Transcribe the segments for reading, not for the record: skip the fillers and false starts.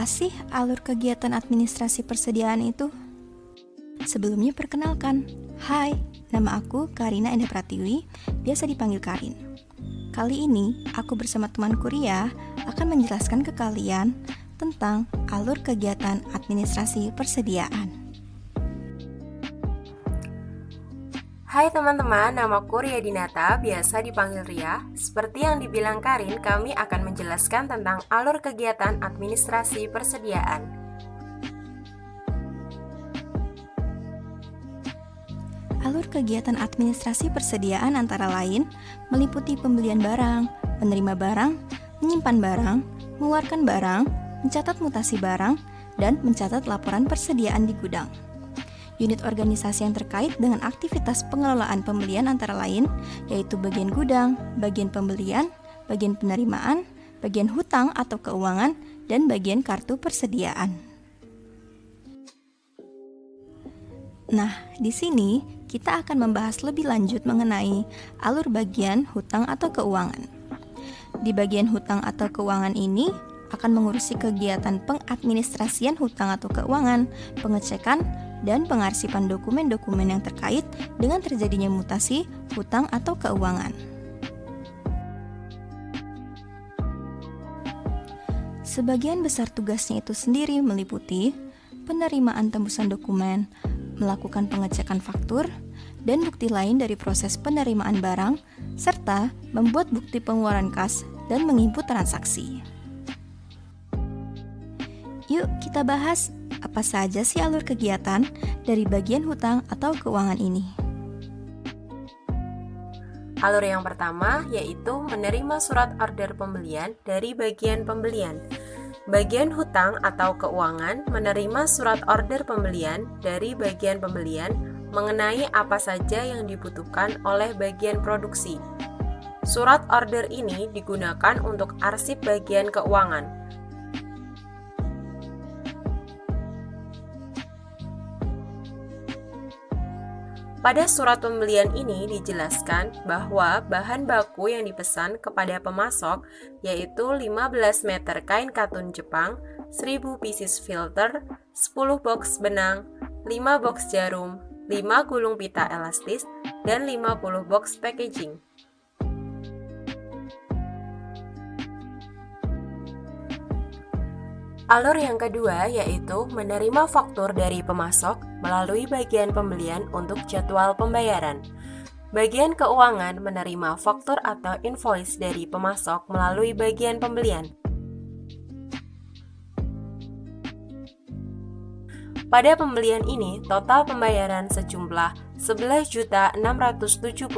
Apa sih alur kegiatan administrasi persediaan itu? Sebelumnya perkenalkan, hai, nama aku Karina Enda Pratiwi, biasa dipanggil Karin. Kali ini, aku bersama teman kuliah akan menjelaskan ke kalian tentang alur kegiatan administrasi persediaan. Hai teman-teman, namaku Ria Dinata, biasa dipanggil Ria. Seperti yang dibilang Karin, kami akan menjelaskan tentang alur kegiatan administrasi persediaan. Alur kegiatan administrasi persediaan antara lain meliputi pembelian barang, menerima barang, menyimpan barang, mengeluarkan barang, mencatat mutasi barang, dan mencatat laporan persediaan di gudang. Unit organisasi yang terkait dengan aktivitas pengelolaan pembelian antara lain yaitu bagian gudang, bagian pembelian, bagian penerimaan, bagian hutang atau keuangan, dan bagian kartu persediaan. Nah, di sini kita akan membahas lebih lanjut mengenai alur bagian hutang atau keuangan. Di bagian hutang atau keuangan ini akan mengurusi kegiatan pengadministrasian hutang atau keuangan, pengecekan, dan pengarsipan dokumen-dokumen yang terkait dengan terjadinya mutasi hutang atau keuangan. Sebagian besar tugasnya itu sendiri meliputi penerimaan tembusan dokumen, melakukan pengecekan faktur, dan bukti lain dari proses penerimaan barang, serta membuat bukti pengeluaran kas dan menginput transaksi. Yuk kita bahas apa saja sih alur kegiatan dari bagian hutang atau keuangan ini. Alur yang pertama yaitu menerima surat order pembelian dari bagian pembelian. Bagian hutang atau keuangan menerima surat order pembelian dari bagian pembelian mengenai apa saja yang dibutuhkan oleh bagian produksi. Surat order ini digunakan untuk arsip bagian keuangan. Pada surat pembelian ini dijelaskan bahwa bahan baku yang dipesan kepada pemasok yaitu 15 meter kain katun Jepang, 1000 pieces filter, 10 box benang, 5 box jarum, 5 gulung pita elastis, dan 50 box packaging. Alur yang kedua yaitu menerima faktur dari pemasok melalui bagian pembelian untuk jadwal pembayaran. Bagian keuangan menerima faktur atau invoice dari pemasok melalui bagian pembelian. Pada pembelian ini, total pembayaran sejumlah Rp11.675.000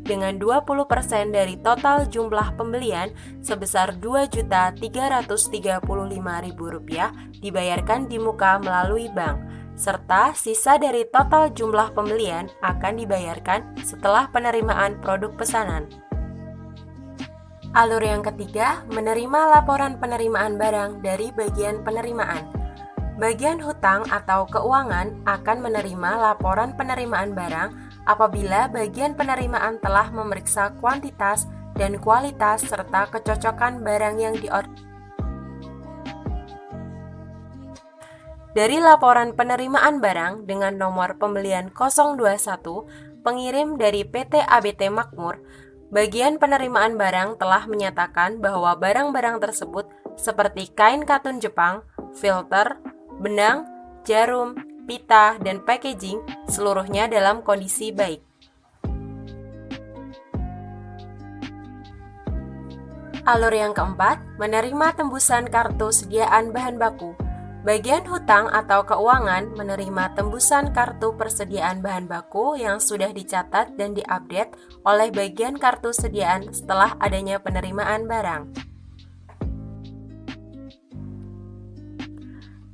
dengan 20% dari total jumlah pembelian sebesar Rp2.335.000 dibayarkan di muka melalui bank, serta sisa dari total jumlah pembelian akan dibayarkan setelah penerimaan produk pesanan. Alur yang ketiga, menerima laporan penerimaan barang dari bagian penerimaan. Bagian hutang atau keuangan akan menerima laporan penerimaan barang apabila bagian penerimaan telah memeriksa kuantitas dan kualitas serta kecocokan barang yang diorder. Dari laporan penerimaan barang dengan nomor pembelian 021, pengirim dari PT ABT Makmur, bagian penerimaan barang telah menyatakan bahwa barang-barang tersebut seperti kain katun Jepang, filter, benang, jarum, pita, dan packaging seluruhnya dalam kondisi baik. Alur yang keempat, menerima tembusan kartu sediaan bahan baku. Bagian hutang atau keuangan menerima tembusan kartu persediaan bahan baku yang sudah dicatat dan diupdate oleh bagian kartu sediaan setelah adanya penerimaan barang.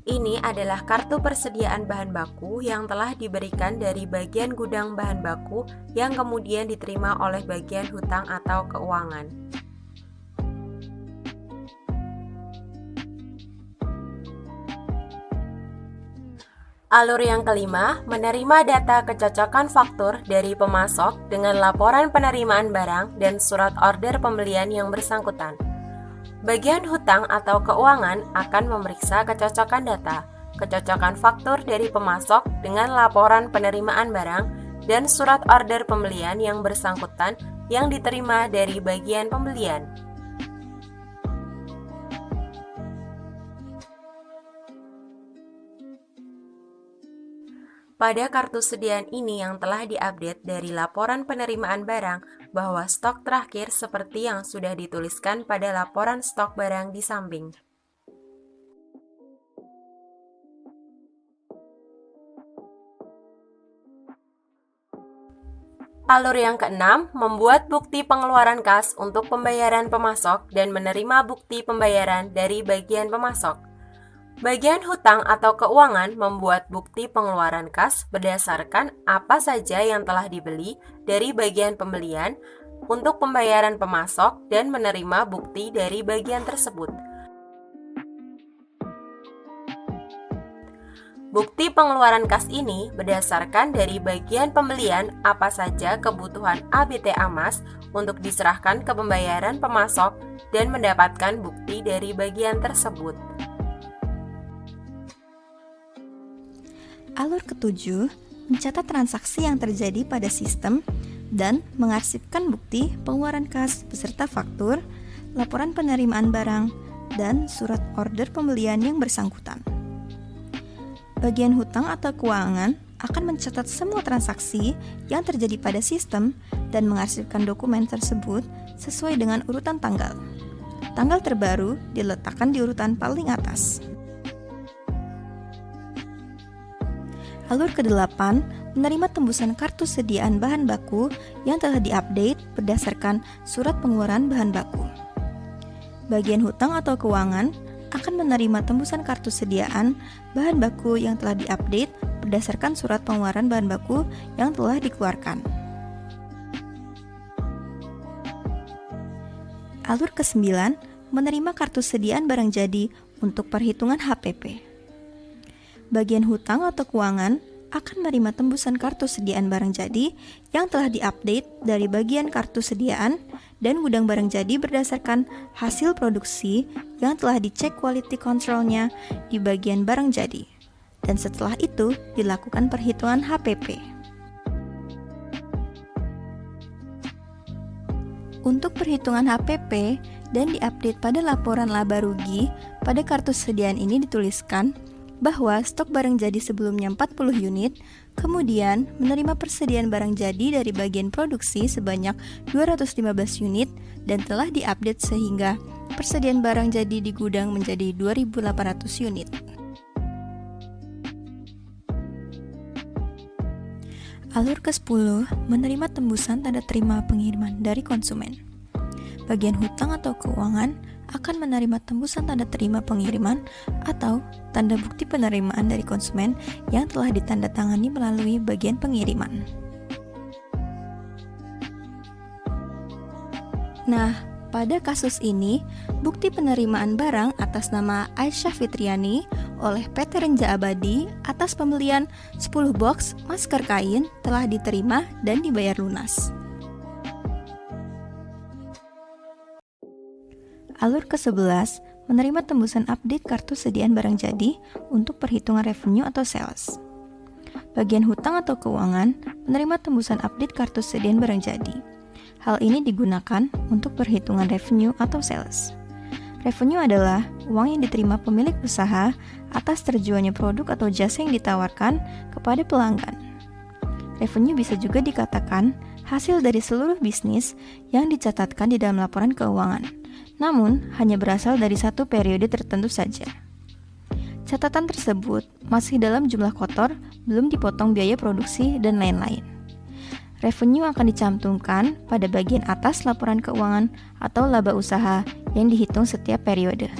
Ini adalah kartu persediaan bahan baku yang telah diberikan dari bagian gudang bahan baku yang kemudian diterima oleh bagian hutang atau keuangan. Alur yang kelima, menerima data kecocokan faktur dari pemasok dengan laporan penerimaan barang dan surat order pembelian yang bersangkutan. Bagian hutang atau keuangan akan memeriksa kecocokan data, kecocokan faktur dari pemasok dengan laporan penerimaan barang dan surat order pembelian yang bersangkutan yang diterima dari bagian pembelian. Pada kartu sediaan ini yang telah diupdate dari laporan penerimaan barang bahwa stok terakhir seperti yang sudah dituliskan pada laporan stok barang di samping. Alur yang keenam, membuat bukti pengeluaran kas untuk pembayaran pemasok dan menerima bukti pembayaran dari bagian pemasok. Bagian hutang atau keuangan membuat bukti pengeluaran kas berdasarkan apa saja yang telah dibeli dari bagian pembelian untuk pembayaran pemasok dan menerima bukti dari bagian tersebut. Bukti pengeluaran kas ini berdasarkan dari bagian pembelian apa saja kebutuhan ABTA Mas untuk diserahkan ke pembayaran pemasok dan mendapatkan bukti dari bagian tersebut. Alur ketujuh, mencatat transaksi yang terjadi pada sistem dan mengarsipkan bukti pengeluaran kas beserta faktur, laporan penerimaan barang, dan surat order pembelian yang bersangkutan. Bagian hutang atau keuangan akan mencatat semua transaksi yang terjadi pada sistem dan mengarsipkan dokumen tersebut sesuai dengan urutan tanggal. Tanggal terbaru diletakkan di urutan paling atas. Alur ke-8, menerima tembusan kartu sediaan bahan baku yang telah diupdate berdasarkan surat pengeluaran bahan baku. Bagian hutang atau keuangan akan menerima tembusan kartu sediaan bahan baku yang telah diupdate berdasarkan surat pengeluaran bahan baku yang telah dikeluarkan. Alur ke-9, menerima kartu sediaan barang jadi untuk perhitungan HPP. Bagian hutang atau keuangan akan menerima tembusan kartu sediaan barang jadi yang telah diupdate dari bagian kartu sediaan dan gudang barang jadi berdasarkan hasil produksi yang telah dicek quality control-nya di bagian barang jadi. Dan setelah itu dilakukan perhitungan HPP. Untuk perhitungan HPP dan diupdate pada laporan laba rugi, pada kartu sediaan ini dituliskan bahwa stok barang jadi sebelumnya 40 unit, kemudian menerima persediaan barang jadi dari bagian produksi sebanyak 215 unit dan telah diupdate sehingga persediaan barang jadi di gudang menjadi 2.800 unit. Alur ke-10, menerima tembusan tanda terima pengiriman dari konsumen. Bagian hutang atau keuangan akan menerima tembusan tanda terima pengiriman atau tanda bukti penerimaan dari konsumen yang telah ditandatangani melalui bagian pengiriman. Nah, pada kasus ini, bukti penerimaan barang atas nama Aisyah Fitriani oleh PT Renja Abadi atas pembelian 10 box masker kain telah diterima dan dibayar lunas. Alur ke-11, menerima tembusan update kartu sediaan barang jadi untuk perhitungan revenue atau sales. Bagian hutang atau keuangan menerima tembusan update kartu sediaan barang jadi. Hal ini digunakan untuk perhitungan revenue atau sales. Revenue adalah uang yang diterima pemilik usaha atas terjualnya produk atau jasa yang ditawarkan kepada pelanggan. Revenue bisa juga dikatakan hasil dari seluruh bisnis yang dicatatkan di dalam laporan keuangan, namun hanya berasal dari satu periode tertentu saja. Catatan tersebut masih dalam jumlah kotor, belum dipotong biaya produksi dan lain-lain. Revenue akan dicantumkan pada bagian atas laporan keuangan atau laba usaha yang dihitung setiap periode.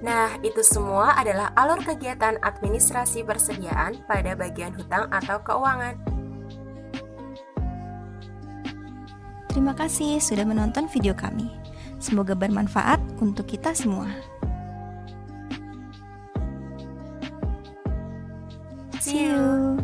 Nah, itu semua adalah alur kegiatan administrasi persediaan pada bagian hutang atau keuangan. Terima kasih sudah menonton video kami. Semoga bermanfaat untuk kita semua. See you.